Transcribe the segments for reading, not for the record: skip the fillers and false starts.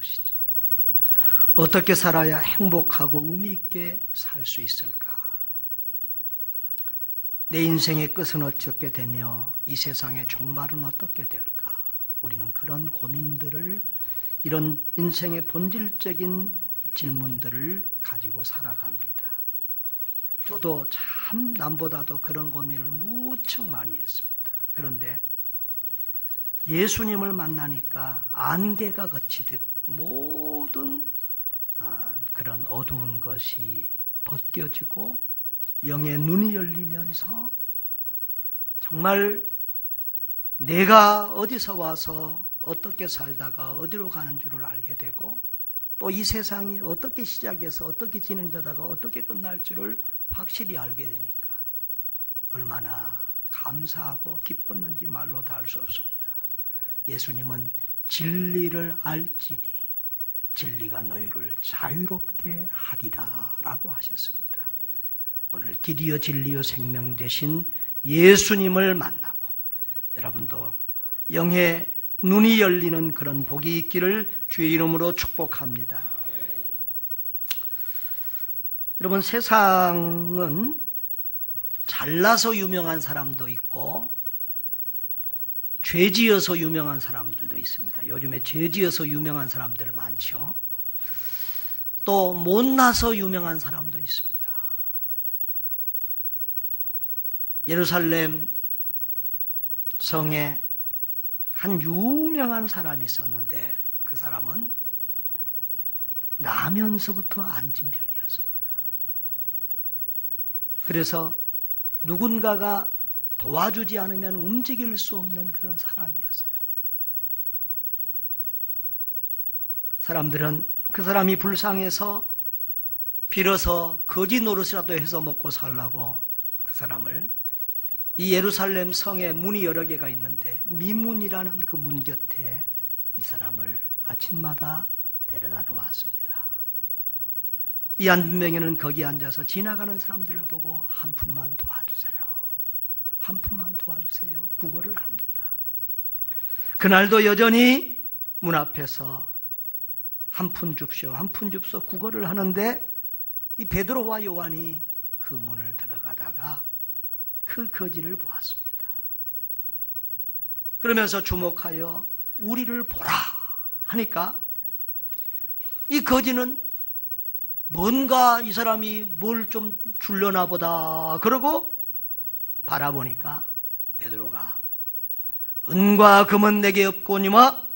것이지. 어떻게 살아야 행복하고 의미 있게 살 수 있을까? 내 인생의 끝은 어떻게 되며 이 세상의 종말은 어떻게 될까? 우리는 그런 고민들을, 이런 인생의 본질적인 질문들을 가지고 살아갑니다. 저도 참 남보다도 그런 고민을 무척 많이 했습니다. 그런데 예수님을 만나니까 안개가 걷히듯 모든 그런 어두운 것이 벗겨지고 영의 눈이 열리면서 정말 내가 어디서 와서 어떻게 살다가 어디로 가는 줄을 알게 되고, 또 이 세상이 어떻게 시작해서 어떻게 진행되다가 어떻게 끝날 줄을 확실히 알게 되니까 얼마나 감사하고 기뻤는지 말로 다 할 수 없습니다. 예수님은 진리를 알지니 진리가 너희를 자유롭게 하리라 라고 하셨습니다. 오늘 길이요 진리요 생명 되신 예수님을 만나고 여러분도 영의 눈이 열리는 그런 복이 있기를 주의 이름으로 축복합니다. 여러분, 세상은 잘나서 유명한 사람도 있고 죄지어서 유명한 사람들도 있습니다. 요즘에 죄지어서 유명한 사람들 많죠. 또 못나서 유명한 사람도 있습니다. 예루살렘 성에 한 유명한 사람이 있었는데 그 사람은 나면서부터 안진병이었습니다. 그래서 누군가가 도와주지 않으면 움직일 수 없는 그런 사람이었어요. 사람들은 그 사람이 불쌍해서 빌어서 거지 노릇이라도 해서 먹고 살라고 그 사람을, 이 예루살렘 성에 문이 여러 개가 있는데 미문이라는 그 문 곁에 이 사람을 아침마다 데려다 놓았습니다. 이 안진병이는 거기 앉아서 지나가는 사람들을 보고 한 푼만 도와주세요, 한 푼만 도와주세요 구걸을 합니다. 그날도 여전히 문 앞에서 한 푼 줍쇼, 한 푼 줍소 구걸을 하는데 이 베드로와 요한이 그 문을 들어가다가 그 거지를 보았습니다. 그러면서 주목하여 우리를 보라 하니까 이 거지는 뭔가 이 사람이 뭘 좀 주려나 보다 그러고 바라보니까 베드로가 은과 금은 내게 없거니와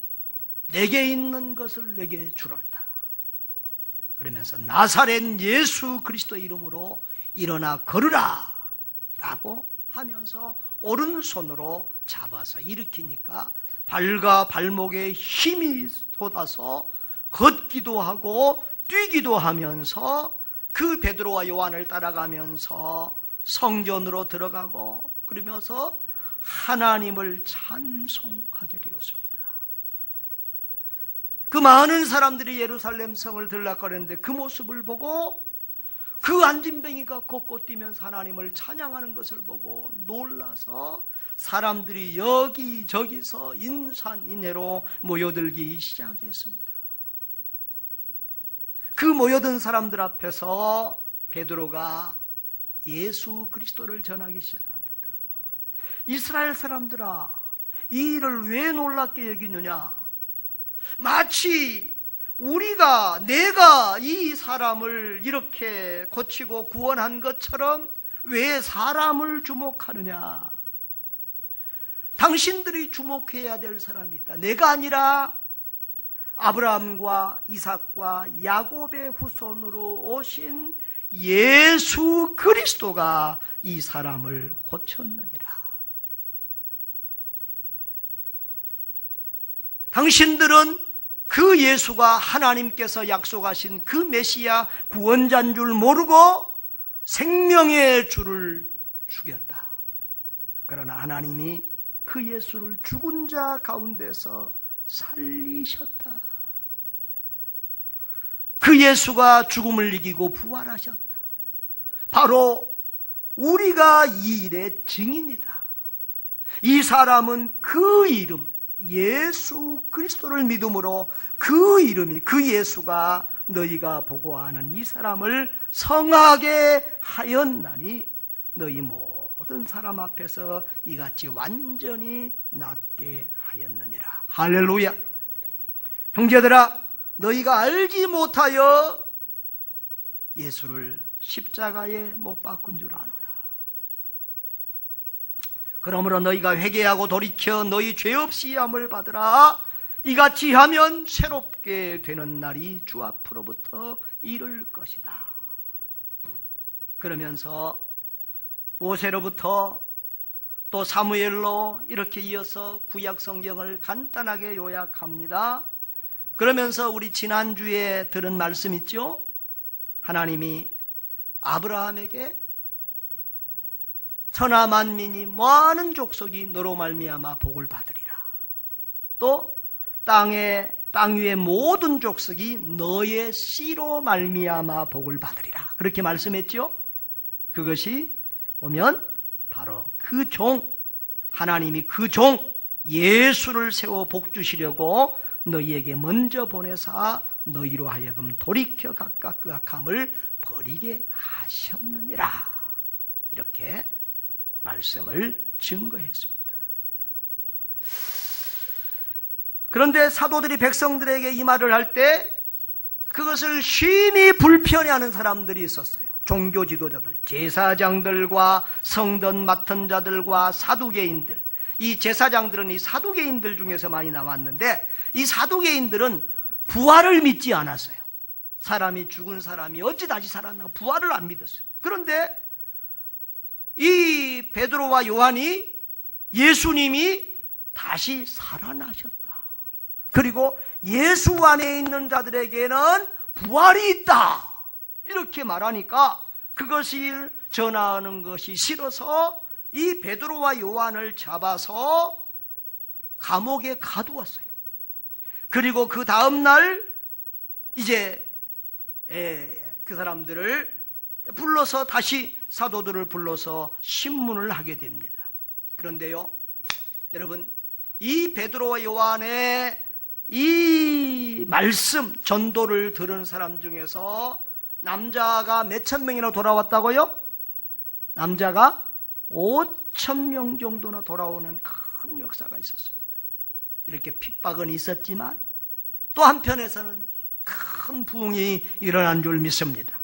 내게 있는 것을 내게 주었다. 그러면서 나사렛 예수 그리스도 이름으로 일어나 걸으라 라고 하면서 오른손으로 잡아서 일으키니까 발과 발목에 힘이 쏟아서 걷기도 하고 뛰기도 하면서 그 베드로와 요한을 따라가면서 성전으로 들어가고 그러면서 하나님을 찬송하게 되었습니다. 그 많은 사람들이 예루살렘 성을 들락거렸는데 그 모습을 보고 그 안진뱅이가 걷고 뛰면서 하나님을 찬양하는 것을 보고 놀라서 사람들이 여기저기서 인산인해로 모여들기 시작했습니다. 그 모여든 사람들 앞에서 베드로가 예수 그리스도를 전하기 시작합니다. 이스라엘 사람들아, 이 일을 왜 놀랍게 여기느냐? 마치 내가 이 사람을 이렇게 고치고 구원한 것처럼 왜 사람을 주목하느냐? 당신들이 주목해야 될 사람이 있다. 내가 아니라 아브라함과 이삭과 야곱의 후손으로 오신 예수 그리스도가 이 사람을 고쳤느니라. 당신들은 그 예수가 하나님께서 약속하신 그 메시아 구원자인 줄 모르고 생명의 주를 죽였다. 그러나 하나님이 그 예수를 죽은 자 가운데서 살리셨다. 그 예수가 죽음을 이기고 부활하셨다. 바로 우리가 이 일의 증인이다. 이 사람은 그 이름 예수 그리스도를 믿음으로 그 이름이, 그 예수가 너희가 보고 아는 이 사람을 성하게 하였나니 너희 모든 사람 앞에서 이같이 완전히 낫게 하였느니라. 할렐루야. 형제들아, 너희가 알지 못하여 예수를 십자가에 못 박은 줄 아노라. 그러므로 너희가 회개하고 돌이켜 너희 죄 없이 함을 받으라. 이같이 하면 새롭게 되는 날이 주 앞으로부터 이를 것이다. 그러면서 모세로부터 또 사무엘로 이렇게 이어서 구약 성경을 간단하게 요약합니다. 그러면서 우리 지난주에 들은 말씀 있죠? 하나님이 아브라함에게 천하 만민이 많은 족속이 너로 말미암아 복을 받으리라. 또 땅 위의 모든 족속이 너의 씨로 말미암아 복을 받으리라. 그렇게 말씀했죠? 그것이 보면 바로 그 종, 하나님이 그 종 예수를 세워 복 주시려고 너희에게 먼저 보내사 너희로 하여금 돌이켜 각각 그 악함을 버리게 하셨느니라. 이렇게 말씀을 증거했습니다. 그런데 사도들이 백성들에게 이 말을 할 때 그것을 심히 불편해하는 사람들이 있었어요. 종교 지도자들, 제사장들과 성전 맡은 자들과 사두개인들. 이 제사장들은 이 사두개인들 중에서 많이 나왔는데, 이 사두개인들은 부활을 믿지 않았어요. 사람이, 죽은 사람이 어찌 다시 살았나, 부활을 안 믿었어요. 그런데 이 베드로와 요한이 예수님이 다시 살아나셨다, 그리고 예수 안에 있는 자들에게는 부활이 있다, 이렇게 말하니까 그것을 전하는 것이 싫어서 이 베드로와 요한을 잡아서 감옥에 가두었어요. 그리고 그 다음날 이제 그 사람들을 불러서, 다시 사도들을 불러서 신문을 하게 됩니다. 그런데요, 여러분, 이 베드로와 요한의 이 말씀, 전도를 들은 사람 중에서 남자가 몇천 명이나 돌아왔다고요? 남자가 5천 명 정도나 돌아오는 큰 역사가 있었습니다. 이렇게 핍박은 있었지만 또 한편에서는 큰 부흥이 일어난 줄 믿습니다.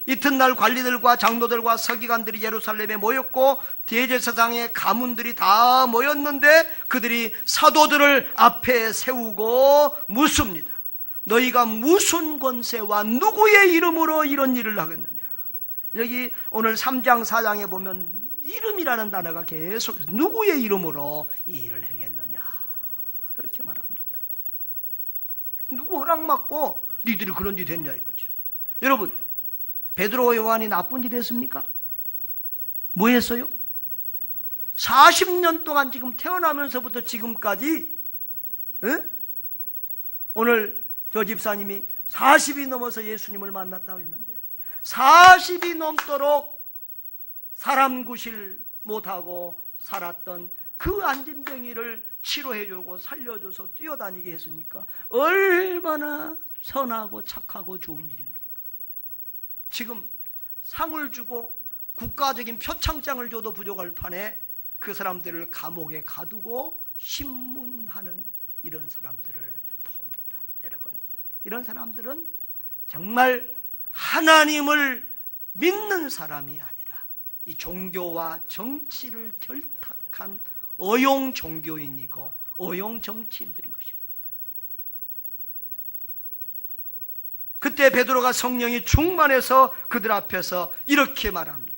이튿날 관리들과 장로들과 서기관들이 예루살렘에 모였고 대제사장의 가문들이 다 모였는데 그들이 사도들을 앞에 세우고 묻습니다. 너희가 무슨 권세와 누구의 이름으로 이런 일을 하겠느냐? 여기 오늘 3장 4장에 보면 이름이라는 단어가 계속 누구의 이름으로 이 일을 행했느냐, 그렇게 말합니다. 누구 허락 받고 니들이 그런 짓 했냐 이거죠. 여러분, 베드로와 요한이 나쁜 짓 했습니까? 뭐 했어요? 40년 동안 지금 태어나면서부터 지금까지, 오늘 저 집사님이 40이 넘어서 예수님을 만났다고 했는데 40이 넘도록 사람 구실 못하고 살았던 그 안진병이를 치료해주고 살려줘서 뛰어다니게 했으니까 얼마나 선하고 착하고 좋은 일입니까? 지금 상을 주고 국가적인 표창장을 줘도 부족할 판에 그 사람들을 감옥에 가두고 신문하는 이런 사람들을 봅니다. 여러분, 이런 사람들은 정말 하나님을 믿는 사람이 아니라 이 종교와 정치를 결탁한 어용 종교인이고 어용 정치인들인 것입니다. 그때 베드로가 성령이 충만해서 그들 앞에서 이렇게 말합니다.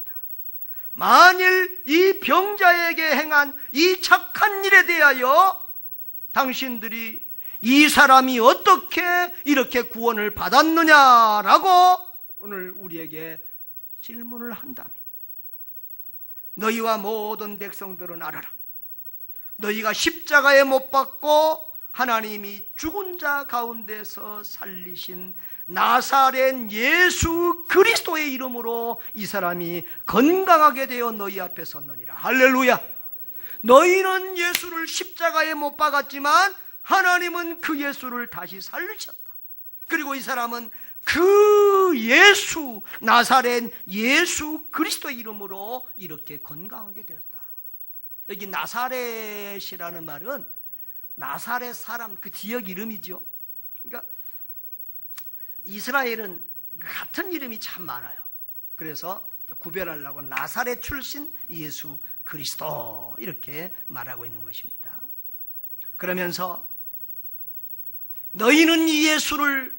만일 이 병자에게 행한 이 착한 일에 대하여 당신들이 이 사람이 어떻게 이렇게 구원을 받았느냐라고 오늘 우리에게 질문을 한다면, 너희와 모든 백성들은 알아라. 너희가 십자가에 못 박고 하나님이 죽은 자 가운데서 살리신 나사렛 예수 그리스도의 이름으로 이 사람이 건강하게 되어 너희 앞에 섰느니라. 할렐루야. 너희는 예수를 십자가에 못 박았지만 하나님은 그 예수를 다시 살리셨다. 그리고 이 사람은 그 예수, 나사렛 예수 그리스도의 이름으로 이렇게 건강하게 되었다. 여기 나사렛이라는 말은 나사렛 사람, 그 지역 이름이죠. 그러니까 이스라엘은 같은 이름이 참 많아요. 그래서 구별하려고 나사렛 출신 예수 그리스도 이렇게 말하고 있는 것입니다. 그러면서 너희는 이 예수를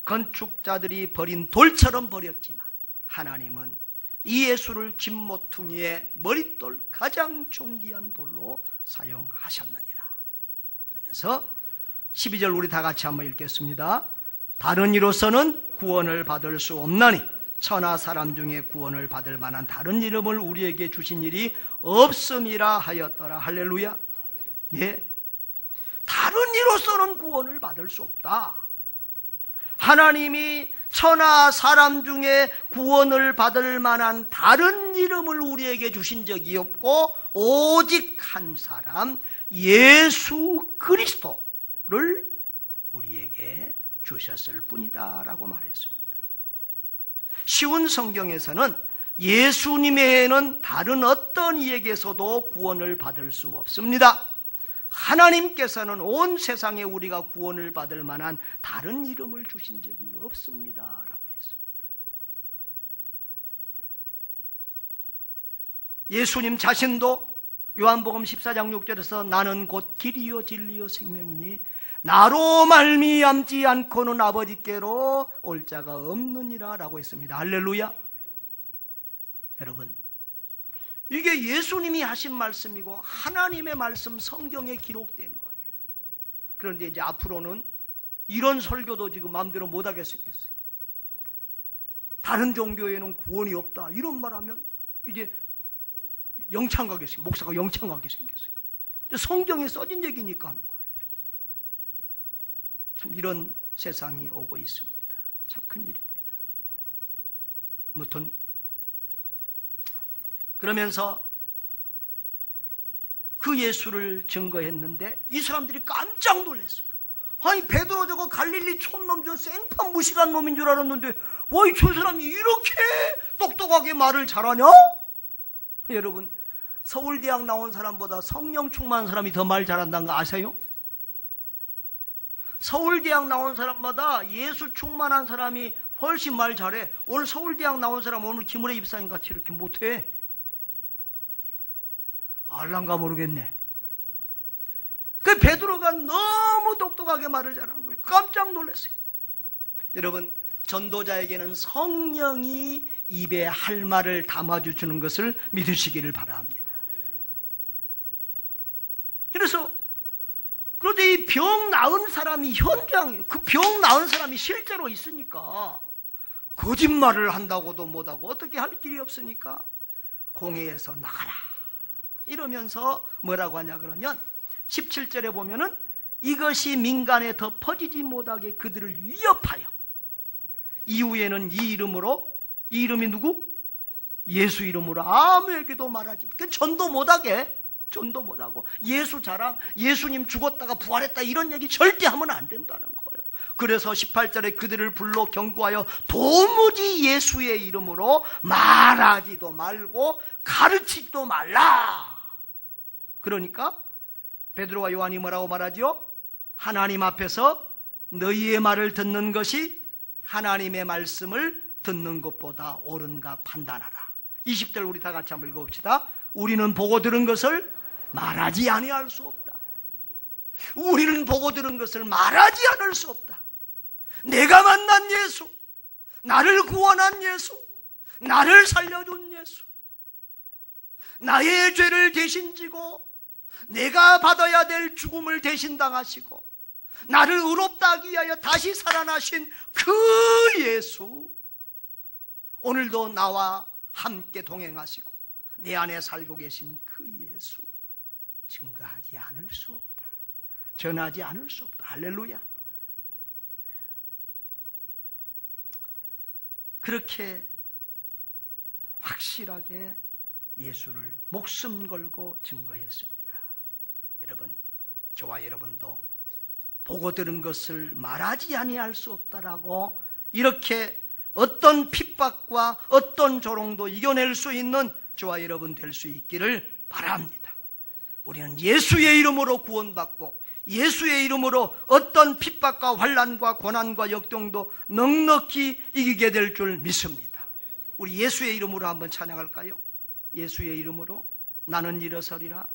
건축자들이 버린 돌처럼 버렸지만 하나님은 이 예수를 진모퉁이의 머릿돌 가장 존귀한 돌로 사용하셨느니라. 그러면서 12절 우리 다 같이 한번 읽겠습니다. 다른 이로서는 구원을 받을 수 없나니 천하 사람 중에 구원을 받을 만한 다른 이름을 우리에게 주신 일이 없음이라 하였더라. 할렐루야. 예, 다른 이로서는 구원을 받을 수 없다. 하나님이 천하 사람 중에 구원을 받을 만한 다른 이름을 우리에게 주신 적이 없고 오직 한 사람 예수 그리스도를 우리에게 주셨을 뿐이다 라고 말했습니다. 쉬운 성경에서는 예수님 외에는 다른 어떤 이에게서도 구원을 받을 수 없습니다. 하나님께서는 온 세상에 우리가 구원을 받을 만한 다른 이름을 주신 적이 없습니다 라고 했습니다. 예수님 자신도 요한복음 14장 6절에서 나는 곧 길이요 진리요 생명이니 나로 말미암지 않고는 아버지께로 올 자가 없느니라 라고 했습니다. 할렐루야. 여러분, 이게 예수님이 하신 말씀이고 하나님의 말씀 성경에 기록된 거예요. 그런데 이제 앞으로는 이런 설교도 지금 마음대로 못하게 생겼어요. 다른 종교에는 구원이 없다 이런 말하면 이제 영창 가게 생겼어요. 목사가 영창 가게 생겼어요. 성경에 써진 얘기니까 하는 거예요. 참 이런 세상이 오고 있습니다. 참 큰일입니다. 아무튼 그러면서 그 예수를 증거했는데 이 사람들이 깜짝 놀랐어요. 아니 베드로 저거 갈릴리 촌놈 저 생판 무식한 놈인 줄 알았는데 와, 저 사람이 이렇게 똑똑하게 말을 잘하냐? 여러분, 서울대학 나온 사람보다 성령 충만한 사람이 더 말 잘한다는 거 아세요? 서울대학 나온 사람보다 예수 충만한 사람이 훨씬 말 잘해. 오늘 서울대학 나온 사람 오늘 김우래 입사님 같이 이렇게 못해. 알란가 모르겠네. 그 베드로가 너무 똑똑하게 말을 잘하는 거예요. 깜짝 놀랐어요. 여러분, 전도자에게는 성령이 입에 할 말을 담아주시는 것을 믿으시기를 바랍니다. 그래서 그런데 이 병 나은 사람이 현장, 그 병 나은 사람이 실제로 있으니까 거짓말을 한다고도 못하고 어떻게 할 길이 없으니까 공회에서 나가라 이러면서 뭐라고 하냐 그러면 17절에 보면은 이것이 민간에 더 퍼지지 못하게 그들을 위협하여 이후에는 이 이름으로, 이 이름이 누구? 예수 이름으로 아무에게도 말하지, 그 전도 못하게, 전도 못하고 예수 자랑, 예수님 죽었다가 부활했다 이런 얘기 절대 하면 안 된다는 거예요. 그래서 18절에 그들을 불러 경고하여 도무지 예수의 이름으로 말하지도 말고 가르치지도 말라. 그러니까 베드로와 요한이 뭐라고 말하죠? 하나님 앞에서 너희의 말을 듣는 것이 하나님의 말씀을 듣는 것보다 옳은가 판단하라. 20절 우리 다 같이 한번 읽어봅시다. 우리는 보고 들은 것을 말하지 아니할 수 없다. 우리는 보고 들은 것을 말하지 않을 수 없다. 내가 만난 예수, 나를 구원한 예수, 나를 살려준 예수, 나의 죄를 대신 지고 내가 받아야 될 죽음을 대신 당하시고 나를 의롭다 하기 위하여 다시 살아나신 그 예수, 오늘도 나와 함께 동행하시고 내 안에 살고 계신 그 예수 증거하지 않을 수 없다. 전하지 않을 수 없다. 할렐루야. 그렇게 확실하게 예수를 목숨 걸고 증거했습니다. 여러분, 저와 여러분도 보고 들은 것을 말하지 아니할 수 없다라고 이렇게 어떤 핍박과 어떤 조롱도 이겨낼 수 있는 저와 여러분 될 수 있기를 바랍니다. 우리는 예수의 이름으로 구원받고 예수의 이름으로 어떤 핍박과 환난과 고난과 역경도 넉넉히 이기게 될 줄 믿습니다. 우리 예수의 이름으로 한번 찬양할까요? 예수의 이름으로 나는 일어서리라.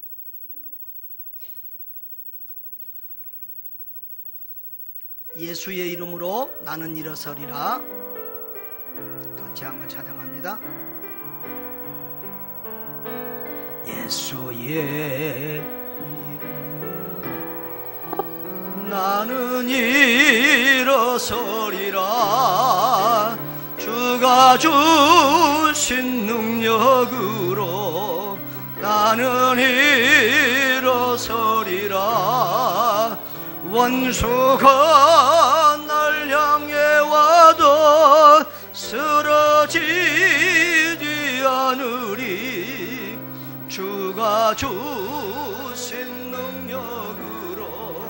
예수의 이름으로 나는 일어서리라. 같이 한번 찬양합니다. 예수의 이름으로 나는 일어서리라. 주가 주신 능력으로 나는 일어서리라. 원수가 날 향해 와도 쓰러지지 않으리. 주가 주신 능력으로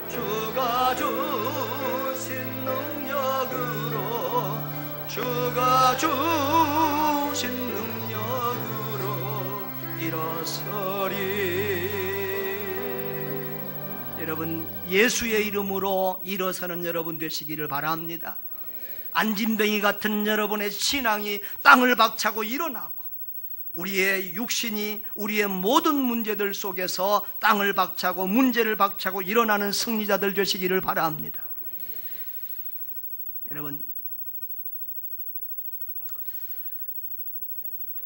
주가 주신 능력으로 주가 주신 능력으로 일어서리. 여러분, 예수의 이름으로 일어서는 여러분 되시기를 바랍니다. 안진뱅이 같은 여러분의 신앙이 땅을 박차고 일어나고 우리의 육신이 우리의 모든 문제들 속에서 땅을 박차고 문제를 박차고 일어나는 승리자들 되시기를 바랍니다. 여러분,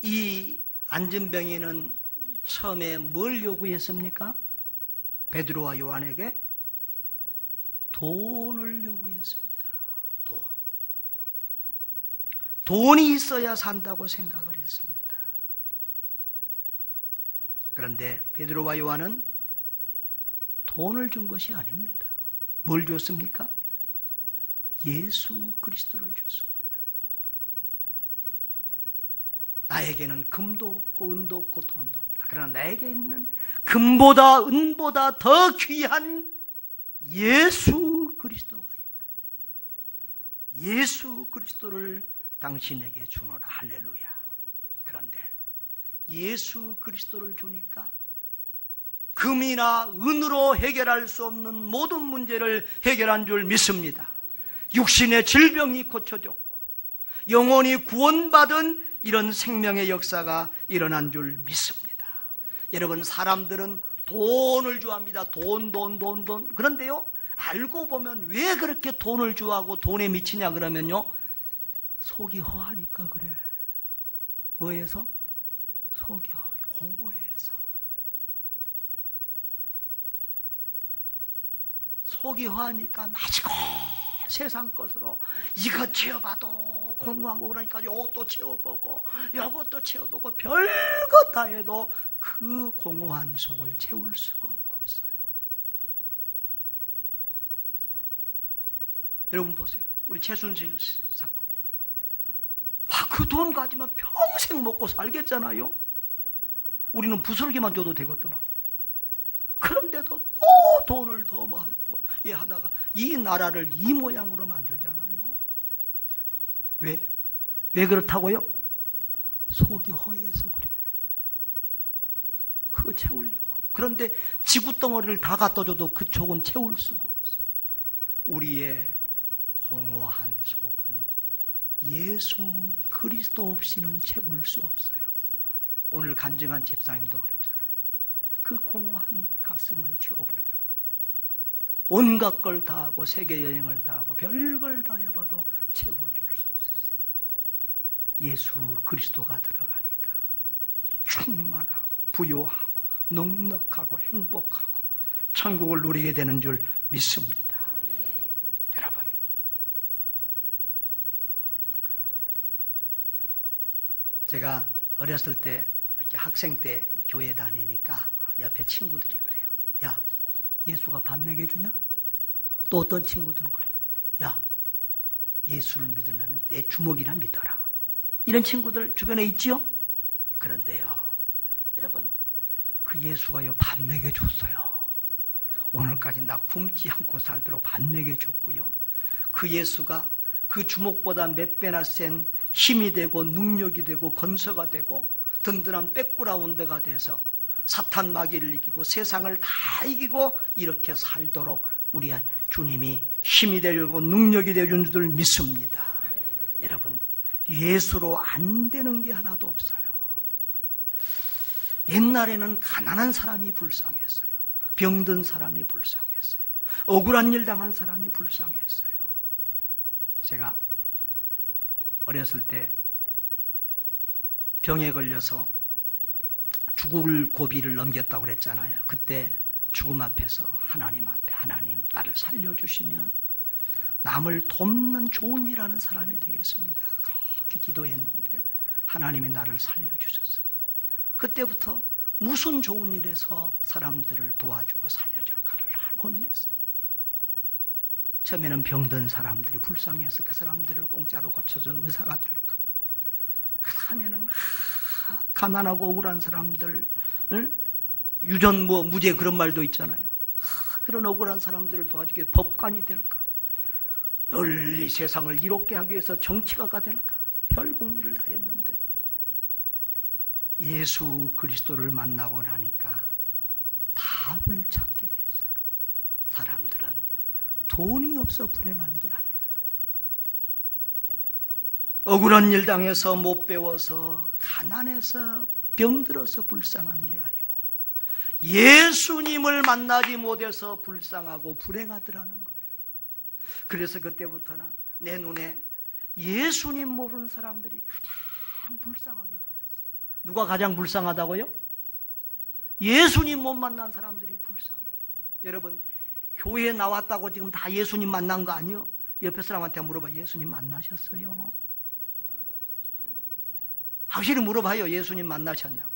이 안진뱅이는 처음에 뭘 요구했습니까? 베드로와 요한에게 돈을 요구했습니다. 돈이 있어야 산다고 생각을 했습니다. 그런데 베드로와 요한은 돈을 준 것이 아닙니다. 뭘 줬습니까? 예수 그리스도를 줬습니다. 나에게는 금도 없고 은도 없고 돈도 없다. 그러나 나에게 있는 금보다 은보다 더 귀한 예수 그리스도가 있다. 예수 그리스도를 당신에게 주노라. 할렐루야. 그런데 예수 그리스도를 주니까 금이나 은으로 해결할 수 없는 모든 문제를 해결한 줄 믿습니다. 육신의 질병이 고쳐졌고 영혼이 구원받은 이런 생명의 역사가 일어난 줄 믿습니다. 여러분, 사람들은 돈을 좋아합니다. 돈. 그런데요, 알고 보면 왜 그렇게 돈을 좋아하고 돈에 미치냐 그러면요, 속이 허하니까 그래. 뭐해서? 속이 허해. 공허해서. 속이 허하니까 마시고 세상 것으로 이것 채워봐도 공허하고 그러니까 요것도 채워보고 요것도 채워보고 별것 다 해도 그 공허한 속을 채울 수가 없어요. 여러분 보세요. 우리 최순실 사건. 그 돈 가지면 평생 먹고 살겠잖아요. 우리는 부스러기만 줘도 되거든만. 그런데도 또 돈을 더 하다가 이 나라를 이 모양으로 만들잖아요. 왜 그렇다고요? 속이 허해서 그래. 그거 채우려고. 그런데 지구덩어리를 다 갖다 줘도 그 속은 채울 수가 없어. 우리의 공허한 속은 예수 그리스도 없이는 채울 수 없어요. 오늘 간증한 집사님도 그랬잖아요. 그 공허한 가슴을 채워버려요. 온갖 걸 다 하고 세계 여행을 다 하고 별걸 다 해봐도 채워줄 수 없었어요. 예수 그리스도가 들어가니까 충만하고 부요하고 넉넉하고 행복하고 천국을 누리게 되는 줄 믿습니다. 여러분, 제가 어렸을 때 이렇게 학생 때 교회 다니니까 옆에 친구들이 그래요. 야, 예수가 밥 먹여주냐? 또 어떤 친구들은 그래. 야, 예수를 믿으려면 내 주먹이나 믿어라. 이런 친구들 주변에 있지요? 그런데요, 여러분, 그 예수가요, 밥 먹여줬어요. 오늘까지 나 굶지 않고 살도록 밥 먹여줬고요. 그 예수가 그 주먹보다 몇 배나 센 힘이 되고 능력이 되고 건설가 되고 든든한 백그라운드가 돼서 사탄 마귀를 이기고 세상을 다 이기고 이렇게 살도록 우리 주님이 힘이 되려고 능력이 되는 줄 믿습니다. 여러분, 예수로 안 되는 게 하나도 없어요. 옛날에는 가난한 사람이 불쌍했어요. 병든 사람이 불쌍했어요. 억울한 일 당한 사람이 불쌍했어요. 제가 어렸을 때 병에 걸려서 죽을 고비를 넘겼다고 그랬잖아요. 그때 죽음 앞에서 하나님 앞에, 하나님 나를 살려주시면 남을 돕는 좋은 일하는 사람이 되겠습니다. 그렇게 기도했는데 하나님이 나를 살려주셨어요. 그때부터 무슨 좋은 일에서 사람들을 도와주고 살려줄까를 고민했어요. 처음에는 병든 사람들이 불쌍해서 그 사람들을 공짜로 고쳐준 의사가 될까. 그 다음에는 가난하고 억울한 사람들, 유전 무죄 그런 말도 있잖아요. 그런 억울한 사람들을 도와주기 법관이 될까. 널리 세상을 이롭게 하기 위해서 정치가가 될까. 별공 일을 다 했는데 예수 그리스도를 만나고 나니까 답을 찾게 됐어요. 사람들은 돈이 없어 불행한 게 아니더라. 억울한 일 당해서 못 배워서 가난해서 병들어서 불쌍한 게 아니고 예수님을 만나지 못해서 불쌍하고 불행하더라는 거예요. 그래서 그때부터는 내 눈에 예수님 모르는 사람들이 가장 불쌍하게 보였어요. 누가 가장 불쌍하다고요? 예수님 못 만난 사람들이 불쌍해요. 여러분, 교회에 나왔다고 지금 다 예수님 만난 거 아니요? 옆에 사람한테 물어봐. 예수님 만나셨어요? 확실히 물어봐요. 예수님 만나셨냐고.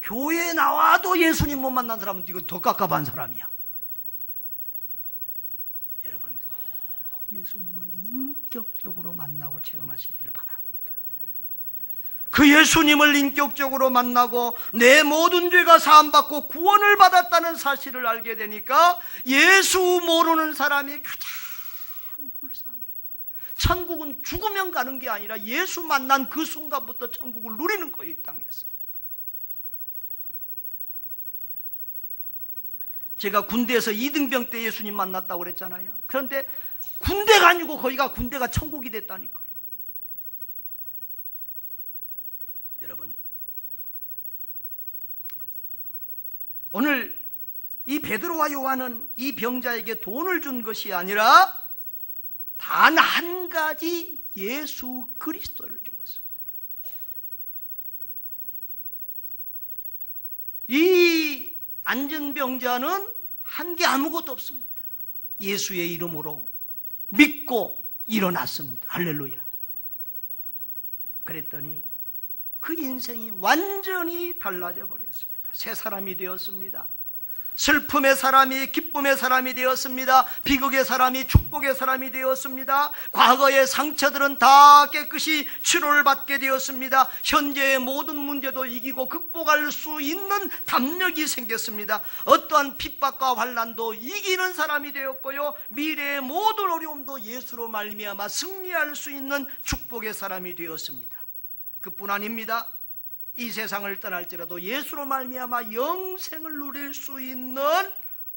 교회에 나와도 예수님 못 만난 사람은 이건 더 깝깝한 사람이야. 여러분, 예수님을 인격적으로 만나고 체험하시기를 바랍니다. 그 예수님을 인격적으로 만나고 내 모든 죄가 사함받고 구원을 받았다는 사실을 알게 되니까 예수 모르는 사람이 가장 불쌍해. 천국은 죽으면 가는 게 아니라 예수 만난 그 순간부터 천국을 누리는 거예요, 이 땅에서. 제가 군대에서 2등병 때 예수님 만났다고 그랬잖아요. 그런데 군대가 아니고 거기가 군대가 천국이 됐다니까요. 여러분, 오늘 이 베드로와 요한은 이 병자에게 돈을 준 것이 아니라 단 한 가지 예수 그리스도를 주었습니다. 이 앉은 병자는 한 게 아무것도 없습니다. 예수의 이름으로 믿고 일어났습니다. 할렐루야. 그랬더니 그 인생이 완전히 달라져 버렸습니다. 새 사람이 되었습니다. 슬픔의 사람이 기쁨의 사람이 되었습니다. 비극의 사람이 축복의 사람이 되었습니다. 과거의 상처들은 다 깨끗이 치료를 받게 되었습니다. 현재의 모든 문제도 이기고 극복할 수 있는 담력이 생겼습니다. 어떠한 핍박과 환난도 이기는 사람이 되었고요, 미래의 모든 어려움도 예수로 말미암아 승리할 수 있는 축복의 사람이 되었습니다. 그뿐 아닙니다. 이 세상을 떠날지라도 예수로 말미암아 영생을 누릴 수 있는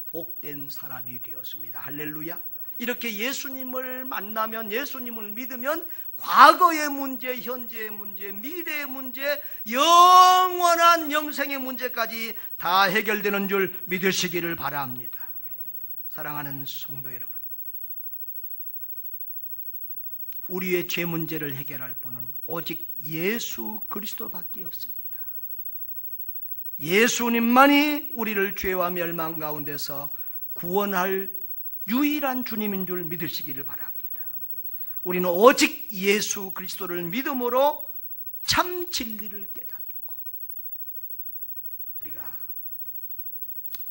복된 사람이 되었습니다. 할렐루야. 이렇게 예수님을 만나면, 예수님을 믿으면 과거의 문제, 현재의 문제, 미래의 문제, 영원한 영생의 문제까지 다 해결되는 줄 믿으시기를 바랍니다. 사랑하는 성도 여러분, 우리의 죄 문제를 해결할 분은 오직 예수 그리스도밖에 없습니다. 예수님만이 우리를 죄와 멸망 가운데서 구원할 유일한 주님인 줄 믿으시기를 바랍니다. 우리는 오직 예수 그리스도를 믿음으로 참 진리를 깨닫고 우리가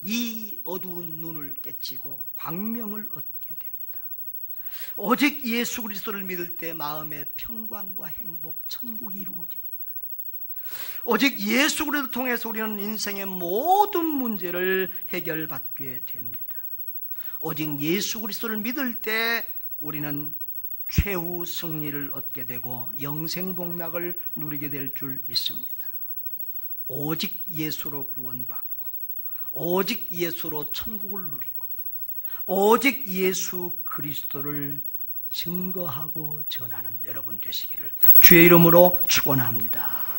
이 어두운 눈을 깨치고 광명을 얻게 됩니다. 오직 예수 그리스도를 믿을 때 마음의 평강과 행복, 천국이 이루어집니다. 오직 예수 그리스도를 통해서 우리는 인생의 모든 문제를 해결받게 됩니다. 오직 예수 그리스도를 믿을 때 우리는 최후 승리를 얻게 되고 영생복락을 누리게 될 줄 믿습니다. 오직 예수로 구원받고 오직 예수로 천국을 누리고 오직 예수 그리스도를 증거하고 전하는 여러분 되시기를 주의 이름으로 축원합니다.